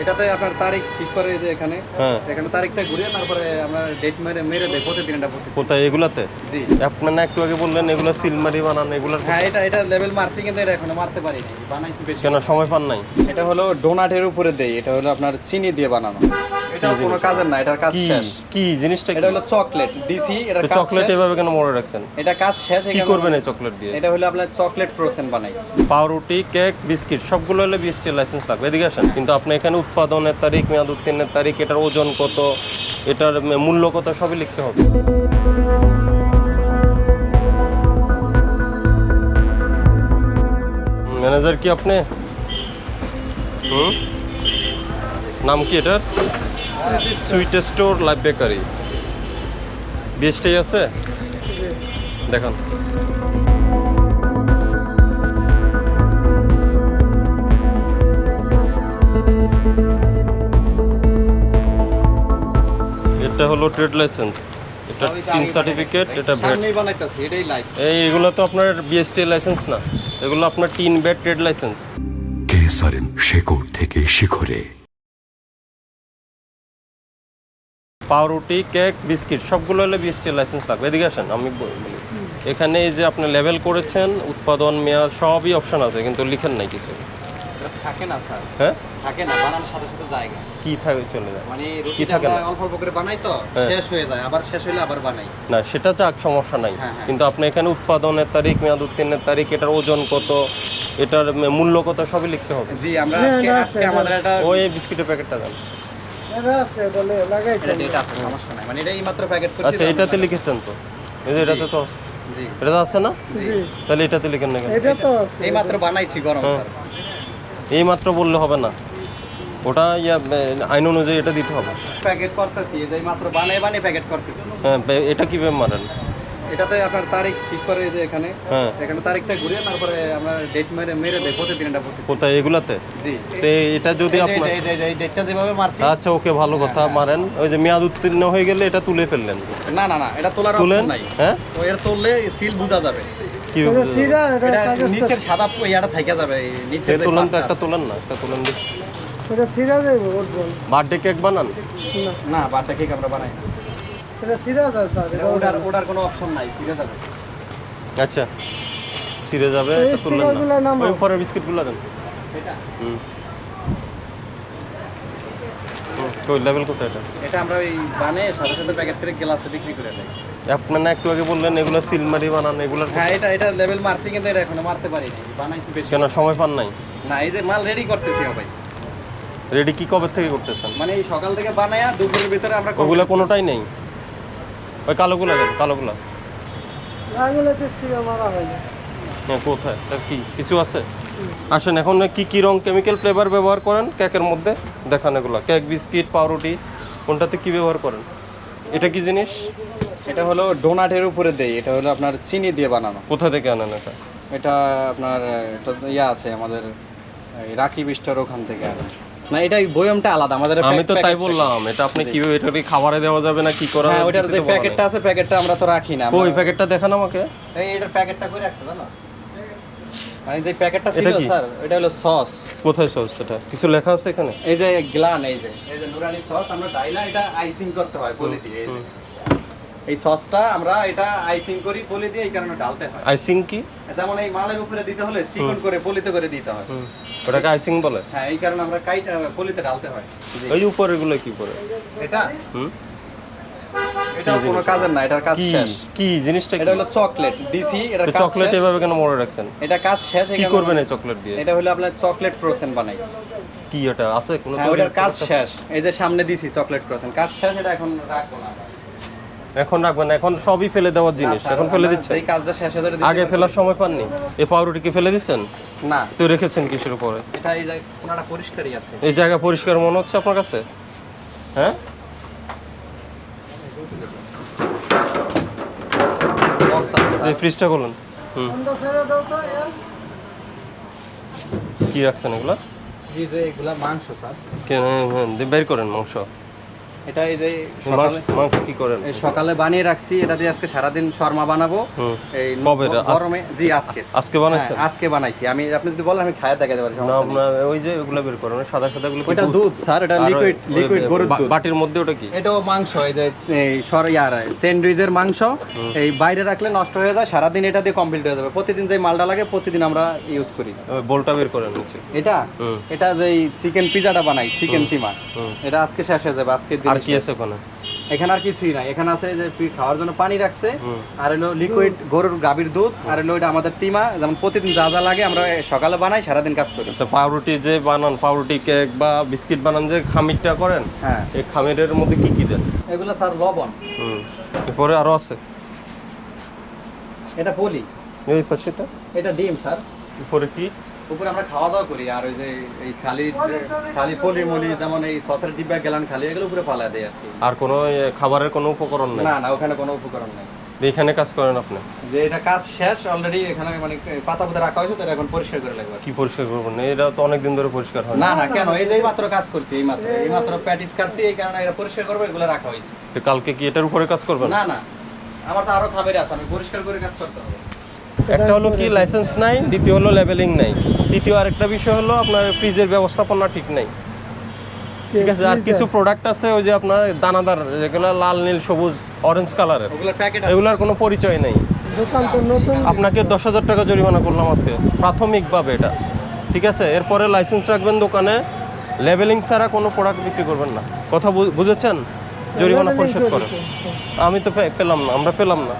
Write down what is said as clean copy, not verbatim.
এটাতে আপনার তারিখ ঠিক করে যে এখানে হ্যাঁ এখানে তারিখটা ঘুরিয়ে তারপরে আমরা ডেট মেরে মেরে দেই প্রতিদিন এটা কোথায় এগুলাতে? জি আপনার না একটু আগে বললেন এগুলো সিলমারি বানান, এগুলার হ্যাঁ এটা লেভেল মারছি কিন্তু এটা এখনো মারতে পারিনি, বানাইছি বেশি। কেন সময় পান নাই? এটা হলো ডোনাটের উপরে দেই, এটা হলো আপনার চিনি দিয়ে বানানো। এটা কোনো কাজের না, এটার কাজ কি শেষ। কি জিনিসটা? এটা হলো চকলেট দিছি, এটার কাজ চকলেট শেষ। এভাবে কেন মনে রাখছেন? এটা কাজ শেষ। কি করবেন এই চকলেট দিয়ে? এটা হলো আপনার চকলেট ফ্রোজেন বানাই। পাউরুটি, কেক, বিস্কিট সবগুলো হলে বিএসটি লাইসেন্স লাগবে। এদিকে আসেন। কিন্তু আপনি এখানে উৎপাদনের তারিখ, মেয়াদ উত্তীর্ণের তারিখ, এটার ওজন কত, এটার মূল্য কত সবই লিখতে হবে। ম্যানেজার কি আপনি? নাম কি এটার? Sweet store life bakery. BST আছে দেখান। এটা হলো ট্রেড লাইসেন্স, এটা টিন সার্টিফিকেট, এটা ভ্যাট। সামনেই বানাইতাছি, এটাই লাইভ। এগুলো তো আপনার বিএসটি লাইসেন্স না, এগুলো আপনার টিন ব্যাট ট্রেড লাইসেন্স। কেসারেন শেকড় থেকে শিখরে। পাউরুটি, কেক, বিস্কিট সবগুলো হলে বিএসটি লাইসেন্স লাগবে। এদিকে আসেন, আমি বলি। এখানে এই যে আপনি লেভেল করেছেন, উৎপাদন, মেয়াদ সবই অপশন আছে, কিন্তু লিখেন নাই কিছু। এটা থাকে না স্যার, হ্যাঁ থাকে না, বানানোর সাথে সাথে জায়গা কি থাকে চলে যায়? মানে কি রুটিটা থাকে আমরা না? অল্প অল্প করে বানাই তো হ্যাঁ। শেষ হয়ে যায়, আবার শেষ হইলে আবার বানাই। না সেটা যাক, সমস্যা নাই। হ্যাঁ, হ্যাঁ। কিন্তু আপনি এখানে উৎপাদনের তারিখ, মেয়াদ উত্তীর্ণের তারিখ, এটার ওজন কত, এটার মূল্য কত সবই লিখতে হবে। জি আমরা আজকে আমাদের এটা ওই বিস্কিটের প্যাকেটটা দেন। এটা ডেট আছে, সমস্যা নাই, মানে এটা এইমাত্র প্যাকেট করছি। আচ্ছা এটাতে লিখেছেন তো? এই যে এটাতে তো আছে। জি এটাতে আছে না? জি তাহলে এটাতে লিখেন না কেন? এইমাত্র বানাইছি গরম হ্যাঁ। স্যার। এই মাত্র বললে হবে না, ওটা আইন অনুযায়ী এটা দিতে হবে। প্যাকেট করতেছি, এই যে এইমাত্র বানাই প্যাকেট করতেছি। হ্যাঁ এটা কিভাবে মারেন? এটাতে আপনার তারিখ ঠিক করে যে এখানে হ্যাঁ এখানে তারিখটা ঘুরিয়ে তারপরে আমরা ডেট মেরে মেরে দেই প্রতিদিন এটা কোথায় এগুলাতে? জি তো এটা যদি আপনার এই ডেটটা যেভাবে মারছি। আচ্ছা ওকে, ভালো কথা, মারেন। ওই যে মেয়াদ উত্তীর্ণ হয়ে গেলে এটা তুলে ফেললেন। না না না, এটা তোলার তুলেন। অপশন নাই। হ্যাঁ তো এর তুললে সিল বোঝা যাবে। কিভাবে এটা নিচের সাদা ইয়াটা থাইকা যাবে, এই নিচের যে তুলেন তো, পাতটা একটা আছে। তুলেন না, একটা তুলেন দেখি। এটা সিরা যাইব উঠবল বার্থডে কেক বানান? না বাটা কেক আমরা বানাই না। এটা সিরা যায় স্যার এটা ওটার কোনো অপশন নাই, সিধা যাবে। আচ্ছা ছিঁড়ে যাবে, এই এটা তুললেন স্টিকারগুলো না। নামাও। ওই পরের বিস্কিটগুলো দেন। এটা ওই লেভেল কোথায় এটা? এটা আমরা ওই বানিয়ে সাথে সাথে প্যাকেট করে গ্লাসে বিক্রি করে দেই। আপনার না একটু আগে বললেন এগুলো সিলমারি বানান, এগুলোর হ্যাঁ এটা লেভেল মারছি কিন্তু এটা এখনো মারতে পারিনি, বানাইছি বেশি। কেন সময় পান নাই? না এই যে মাল রেডি করতেছি ভাই, রেডি কি কবে থেকে করতেছেন? মানে এই সকাল থেকে বানায়া দুপুরের ভিতরে আমরা ওগুলো কোনোটাই নেই। ওই কালোগুলো দেন, কালোগুলো। আঙুলে স্টিকার মারা হয় না হ্যাঁ কোথায়, তার কি কিছু আছে? আসেন এখন কি কি রং কেমিক্যাল ফ্লেভার ব্যবহার করেন কেকের মধ্যে দেখান। এগুলো কেক, বিস্কিট, পাউরুটি কোনটাতে কি ব্যবহার করেন? এটা কি জিনিস? এটা হলো ডোনাটের উপরে দেই, এটা হলো আপনার চিনি দিয়ে বানানো। কোথা থেকে আনেন এটা? এটা আপনার এটা ইয়া আছে আমাদের এই রাকি বিস্টার, ওখান থেকে আনে। না এটা বয়মটা আলাদা আমাদের। আমি তো তাই বললাম, এটা আপনি কিভাবে, এটা কি খাবারে দেওয়া যাবে না কি করা? হ্যাঁ ওটার যে প্যাকেটটা আছে প্যাকেটটা আমরা তো রাখি না। ওই প্যাকেটটা দেখান আমাকে। এই এটার প্যাকেটটা করে রাখছে জানো, মানে যে প্যাকেটটা ছিল এটা কি? স্যার এটা হলো সস। কোথায় সস? সেটা কিছু লেখা আছে এখানে? এই যে গ্লান, এই যে নুরানি সস আমরা ডাইলা এটা আইসিং করতে হয় পলি দিয়ে। এই যে এই সসটা আমরা এটা আইসিং করি পলি দিয়ে, এই কারণে ডালতে হয়। আইসিং কি? যেমন এই মালের উপরে দিতে হলে চিকন করে পলিতে করে দিতে হয়। ওটাকে আইসিং বলে? হ্যাঁ এই কারণে আমরা কাইটা পলিতে ডালতে হয়। ওই উপরে এগুলো কি করে? এটা হুম এটা কোনো কাজের না, এটার কাজ কি শেষ। কি জিনিসটা? এটা হলো চকলেট দিছি, এটা কাজ চকলেট শেষ। এভাবে কেন মনে রাখছেন? এটা কাজ শেষ। কি এখানে করবেন এই চকলেট দিয়ে? এটা হলো আপনার চকলেট ফ্রোজেন বানাই। কি ওটা আছে কোনো? হ্যাঁ ওটার কাজ শেষ, এই যে সামনে দিছি চকলেট ফ্রোজেন, কাজ শেষ, এটা এখন রাখবো না। এখন রাখবেন? এখন সবই ফেলে দেওয়ার জিনিস, না, এখন ফেলে দিচ্ছেন? এই কাজটা শেষ হয়ে যাবে। আগে ফেলার সময় পাননি? এই পাউরুটি কি ফেলে দিচ্ছেন? না তো রেখেছেন কিসের উপরে? এটা এই যে কোনাটা পরিষ্কারই আছে। এই জায়গা পরিষ্কার মনে হচ্ছে আপনার কাছে? হ্যাঁ এই ফ্রিজটা খুলুন। ঠান্ডা ছেড়ে দাও তো কি রাখছেন এগুলো? এই যে এগুলা মাংস স্যার। কেন? বের করেন মাংস। এটা এই যে মাংস কি করেন? এই সকালে বানিয়ে রাখছি, এটা দিয়ে আজকে সারাদিন শর্মা বানাবো। এই কবে? গরমে জি আজকে বানাইছেন? হ্যাঁ, আজকে বানাইছি আমি। আপনি যদি বলেন আমি খায়া দেখাতে পারি, না সমস্যা নেই। আপনার ওই যে ওগুলা বের করেন, সাদা সাদা গুলো কি ওটা দুধ স্যার, এটা আর ওই- লিকুইড গরুর দুধ। বাটির মধ্যে ওটা কি? এটাও মাংস, এই যে স্যান্ডউইচের মাংস। এই বাইরে রাখলে নষ্ট হয়ে যায়, সারাদিন এটা দিয়ে কমপ্লিট হয়ে যাবে। প্রতিদিন যে মালটা লাগে প্রতিদিন আমরা ইউজ করি। ওই বোলটা বের করেন নিচে। এটা যে চিকেন পিজাটা বানাই, চিকেন কিমা, এটা আজকে শেষ হয়ে যাবে। আজকে আর কি আছে ওখানে? এখানে আর কিছুই নাই, এখানে আছে যে খাওয়ার জন্য পানি রাখছে, আর হলো লিকুইড গরুর গাভীর দুধ, আর হলো এটা আমাদের তিমা। যেমন প্রতিদিন যা যা লাগে আমরা সকালে বানাই, সারাদিন কাজ করি। আচ্ছা, পাউরুটি যে বানান, পাউরুটি কেক বা বিস্কিট বানান যে খামিরটা করেন, হ্যাঁ, এই খামিরের মধ্যে কি কি দেন? এগুলো স্যার লবণ। এরপরে আরো আছে, এটা পলি, এই পাশেটা এটা ডিম স্যার। উপরে কি? উপরে আমরা খাওয়া দাওয়া করি। আর ওই যে এই খালি পলি মলি, যেমন এই সসের ডিব্বা গেলান খালি, এগুলো উপরে ফালা দেয় আর কি। আর কোনো খাবারের কোনো উপকরণ নেই? না না, ওখানে কোনো উপকরণ নেই। এখানে কাজ করেন আপনি? যে এটা কাজ শেষ অলরেডি, এখানে মানে পাতা পাতা রাখা হয়েছে, তো এটা এখন পরিষ্কার করে লাগবে। কি পরিষ্কার করবেন? এটা তো অনেকদিন ধরে পরিষ্কার হয় না না, কেন? এই যে মাত্র কাজ করছি, এই মাত্র প্যাটিস কাটছি, এই কারণে এটা পরিষ্কার করবো, এগুলো রাখা হয়েছে। তো কালকে কি এটার উপরে কাজ করবেন? না না, আমার তো আরো খাবারই আছে, আমি পরিষ্কার করে কাজ করতে হবে। একটা হলো কি লাইসেন্স নাই, দ্বিতীয় হলো লেভেলিং নাই, তৃতীয় আরেকটা বিষয় হলো আপনার ফ্রিজের ব্যবস্থাপনা ঠিক নাই। ঠিক আছে, আর কিছু প্রোডাক্ট আছে ওই যে আপনার দানাদার, যেগুলো লাল নীল সবুজ অরেঞ্জ কালারের, ওগুলো প্যাকেট আছে। এগুলার কোনো পরিচয় নেই। দোকান তো নতুন। আপনাকে 10,000 টাকা জরিমানা করলাম আজকে প্রাথমিকভাবে এটা। ঠিক আছে, এরপরে লাইসেন্স রাখবেন দোকানে, লেভেলিং ছাড়া কোনো প্রোডাক্ট বিক্রি করবেন না। কথা বুঝেছেন? জরিমানা পরিশোধ করেন। আমি তো পেলাম না, আমরা পেলাম না।